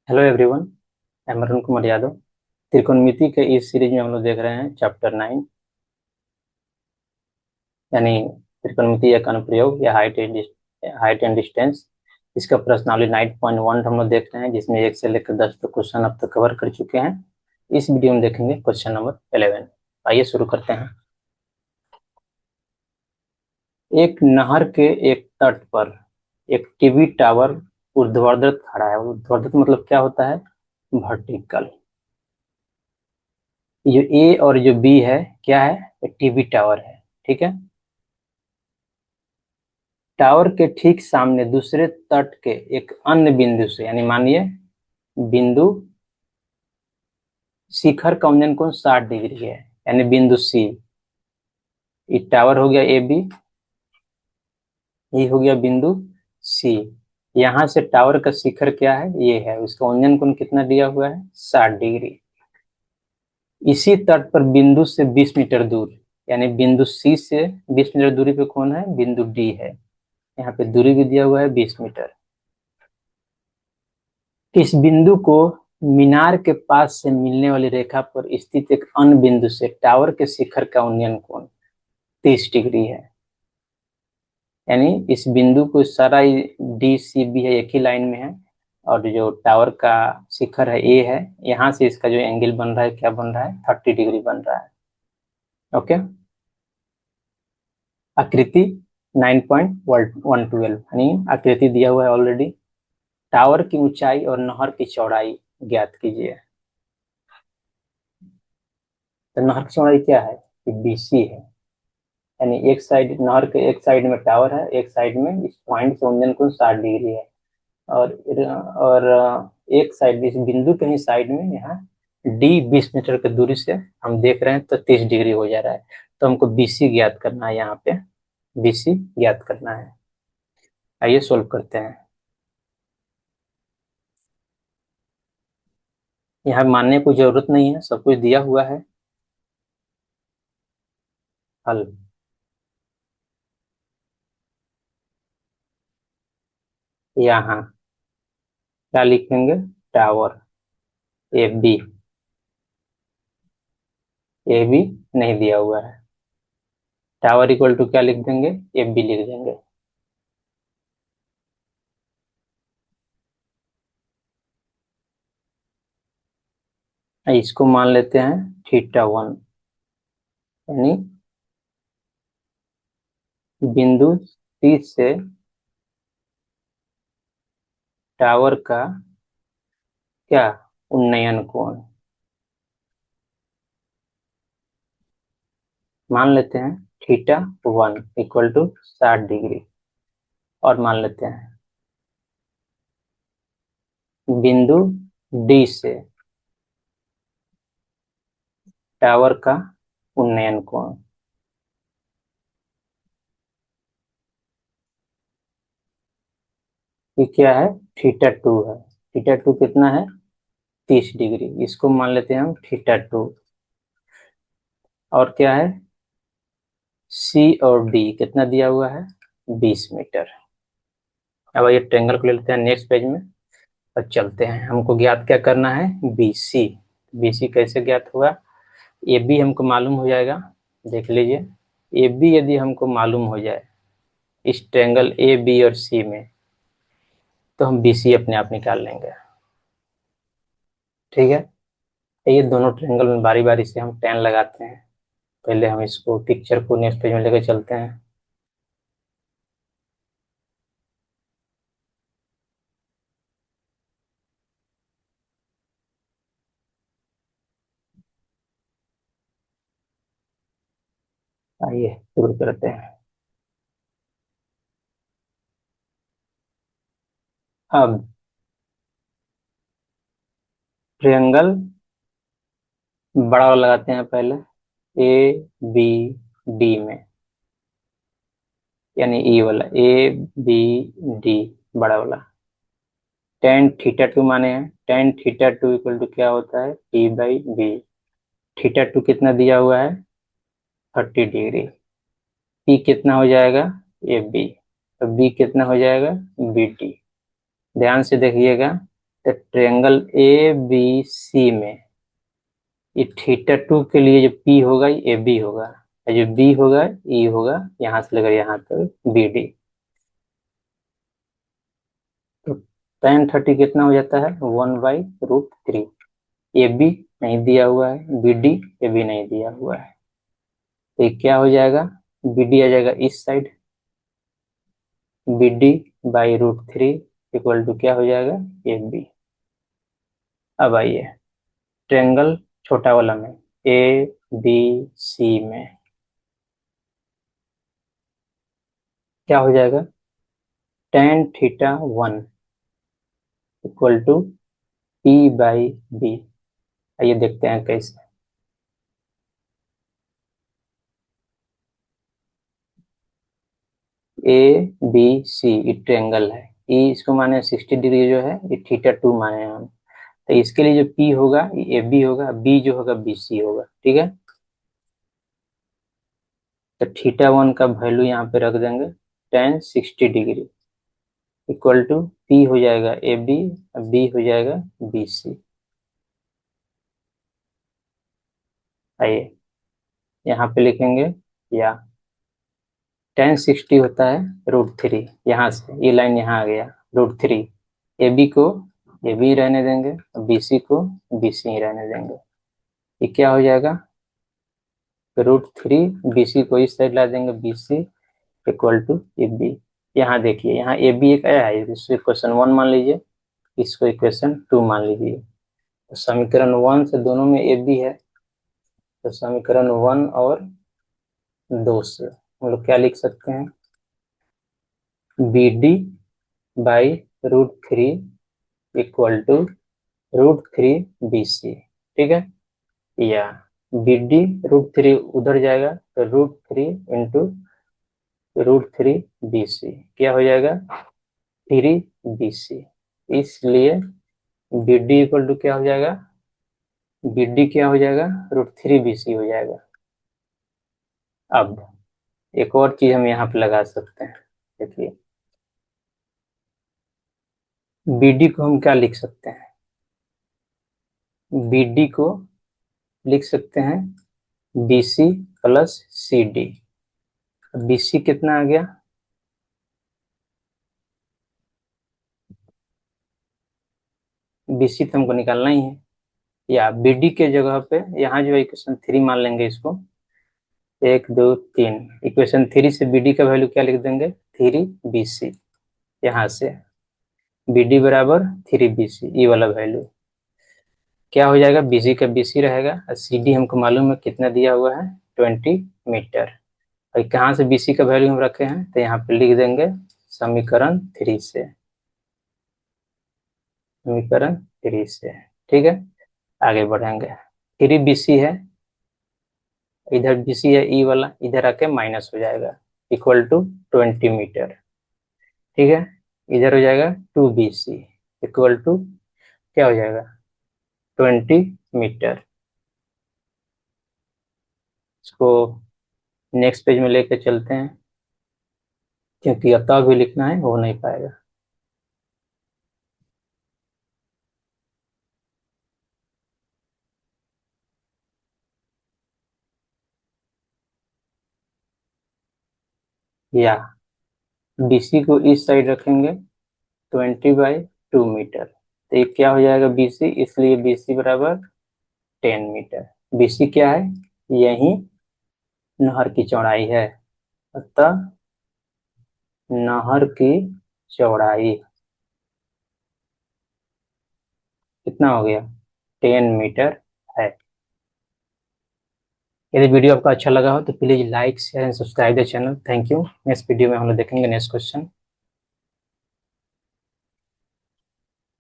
Hello everyone. मैं अरुण कुमार यादव। त्रिकोणमिति के इस सीरीज में हम लोग देख रहे हैं चैप्टर 9, यानी त्रिकोणमिति एक अनुप्रयोग या हाइट एंड डिस्टेंस। इसका प्रश्नावली 9.1 हम लोग देख रहे हैं, जिसमें 1 से लेकर 10 तक क्वेश्चन अब तक कवर कर चुके हैं। इस वीडियो में देखेंगे क्वेश्चन नंबर 11। आइए शुरू करते हैं। एक नहर के एक तट पर एक टीवी टावर ऊर्ध्वाधर खड़ा है। ऊर्ध्वाधर मतलब क्या होता है? वर्टिकल। जो ए और जो बी है, क्या है? टीवी टावर है। ठीक है। टावर के ठीक सामने दूसरे तट के एक अन्य बिंदु से, यानी मानिए बिंदु शिखर का उन्नयन कोण 60 डिग्री है, यानी बिंदु सी। ये टावर हो गया ए बी, ये हो गया बिंदु सी। यहां से टावर का शिखर क्या है? ये है। उसका उन्नयन कोण कितना दिया हुआ है? 60 डिग्री। इसी तट पर बिंदु से 20 मीटर दूर, यानी बिंदु सी से 20 मीटर दूरी पे कौन है? बिंदु डी है। यहाँ पे दूरी भी दिया हुआ है 20 मीटर। इस बिंदु को मीनार के पास से मिलने वाली रेखा पर स्थित एक अन्य बिंदु से टावर के शिखर का उन्नयन कोण 30 डिग्री है। यानी इस बिंदु को सारा डी सी बी है, एक ही लाइन में है। और जो टावर का शिखर है ए है, यहाँ से इसका जो एंगल बन रहा है, क्या बन रहा है? 30 डिग्री बन रहा है। ओके। आकृति 9.112, यानी आकृति दिया हुआ है ऑलरेडी। टावर की ऊंचाई और नहर की चौड़ाई ज्ञात कीजिए। तो नहर की चौड़ाई क्या है? कि बीसी है। यानी एक साइड, नहर के एक साइड में टावर है, एक साइड में इस पॉइंट से उन्नयन कोण 60 डिग्री है। और एक साइड, इस बिंदु के ही साइड में यहाँ डी 20 मीटर की दूरी से हम देख रहे हैं, तो 30 डिग्री हो जा रहा है। तो हमको बीसी ज्ञात करना है। यहाँ पे बीसी ज्ञात करना है। आइए सोल्व करते हैं। यहाँ मानने की जरूरत नहीं है, सब कुछ दिया हुआ है। हल। यहाँ क्या लिखेंगे? Tower A B. A B नहीं दिया हुआ है। टावर इक्वल टू क्या लिख देंगे? एफ बी लिख देंगे। इसको मान लेते हैं θ1, यानी बिंदु सी से टावर का क्या? उन्नयन कोण मान लेते हैं θ1 इक्वल टू 60 डिग्री। और मान लेते हैं बिंदु डी से टावर का उन्नयन कोण, ये क्या है? θ2 है। θ2 कितना है? 30 डिग्री। इसको मान लेते हैं हम θ2। और क्या है? सी और डी कितना दिया हुआ है? 20 मीटर। अब ये ट्रेंगल को ले लेते हैं नेक्स्ट पेज में और चलते हैं। हमको ज्ञात क्या करना है? B C. बी सी कैसे ज्ञात हुआ? ए बी हमको मालूम हो जाएगा। देख लीजिए, ए बी यदि हमको मालूम हो जाए इस ट्रेंगल ए बी और सी में, तो हम बी सी अपने आप निकाल लेंगे। ठीक है। ये दोनों ट्रेंगल में बारी बारी से हम टेन लगाते हैं। पहले हम इसको पिक्चर को नेक्स्ट पेज में लेकर चलते हैं। आइए शुरू करते हैं। अब ट्रायंगल बड़ा वाला लगाते हैं पहले, ए बी डी में, यानी ई वाला ए बी डी बड़ा वाला। tan θ2 माने हैं। tan θ2 इक्वल टू क्या होता है? p/b। θ2 कितना दिया हुआ है? 30 डिग्री। p कितना हो जाएगा? A B. तो b कितना हो जाएगा? B D. ध्यान से देखिएगा, तो ट्रायंगल ए बी सी में ये θ2 के लिए जो P होगा ये AB होगा, और जो B होगा E होगा, यहाँ से लेकर यहाँ तक BD। तो tan 30 कितना हो जाता है 1/√3। AB नहीं दिया हुआ है, BD ये भी नहीं दिया हुआ है, तो ये क्या हो जाएगा, BD आ जाएगा इस साइड, BD/√3 इक्वल टू क्या हो जाएगा AB। अब आइए ट्रायंगल छोटा वाला में ABC में क्या हो जाएगा, tan θ1 इक्वल टू P/B। आइए देखते हैं कैसे। ABC ये ट्रायंगल है, E इसको माने 60 डिग्री जो है, ये θ2 माने हम, तो इसके लिए जो P होगा ये AB होगा, B जो होगा BC होगा, ठीक है। तो θ1 का वैल्यू यहाँ पे रख देंगे tan 60 degree equal to P हो जाएगा AB, B हो जाएगा BC। आइए यहाँ पे लिखेंगे, या tan 60 होता है √3, यहाँ से ये लाइन यहाँ आ गया √3, AB को AB रहने देंगे, BC को BC ही रहने देंगे, ये क्या हो जाएगा √3, BC को इस साइड ला देंगे BC इक्वल टू AB। यहाँ देखिए यहाँ AB एक आया है, इसको इक्वेशन 1 मान लीजिए, इसको इक्वेशन 2 मान लीजिए, तो समीकरण 1 से दोनों में AB है, तो समीकरण 1 और 2 से हम लोग क्या लिख सकते हैं, BD/√3 इक्वल टू √3 BC, ठीक है। या BD√3 उधर जाएगा तो √3 इंटू √3 BC क्या हो जाएगा 3 BC, इसलिए BD इक्वल टू क्या हो जाएगा, BD क्या हो जाएगा √3 BC हो जाएगा। अब एक और चीज हम यहाँ पे लगा सकते हैं, देखिए BD को हम क्या लिख सकते हैं, BD को लिख सकते हैं BC प्लस CD। BC कितना आ गया, BC तो हमको निकालना ही है, या BD के जगह पे यहाँ जो है इक्वेशन 3 मान लेंगे इसको, 1 2 3, इक्वेशन 3 से BD का वैल्यू क्या लिख देंगे 3 BC, यहाँ से BD बराबर 3 BC, ये वाला वैल्यू क्या हो जाएगा, BC का BC रहेगा, और CD हमको मालूम है कितना दिया हुआ है 20 मीटर, और कहाँ से BC का वैल्यू हम रखे हैं, तो यहाँ पे लिख देंगे समीकरण 3 से, समीकरण 3 से, ठीक है। आगे बढ़ेंगे, 3 BC है, इधर BC है ई वाला, इधर आके माइनस हो जाएगा इक्वल टू 20 मीटर, ठीक है। इधर हो जाएगा 2 BC इक्वल टू क्या हो जाएगा 20 मीटर। इसको नेक्स्ट पेज में लेके चलते हैं, क्योंकि अतः भी लिखना है हो नहीं पाएगा। या BC को इस साइड रखेंगे 20/2 मीटर, तो ये क्या हो जाएगा BC, इसलिए BC बराबर 10 मीटर। BC क्या है, यही नहर की चौड़ाई है, अतः नहर की चौड़ाई कितना हो गया 10 मीटर है। यदि वीडियो आपको अच्छा लगा हो तो please like share and subscribe the channel. Thank you. Next video में हम लोग देखेंगे नेक्स्ट क्वेश्चन।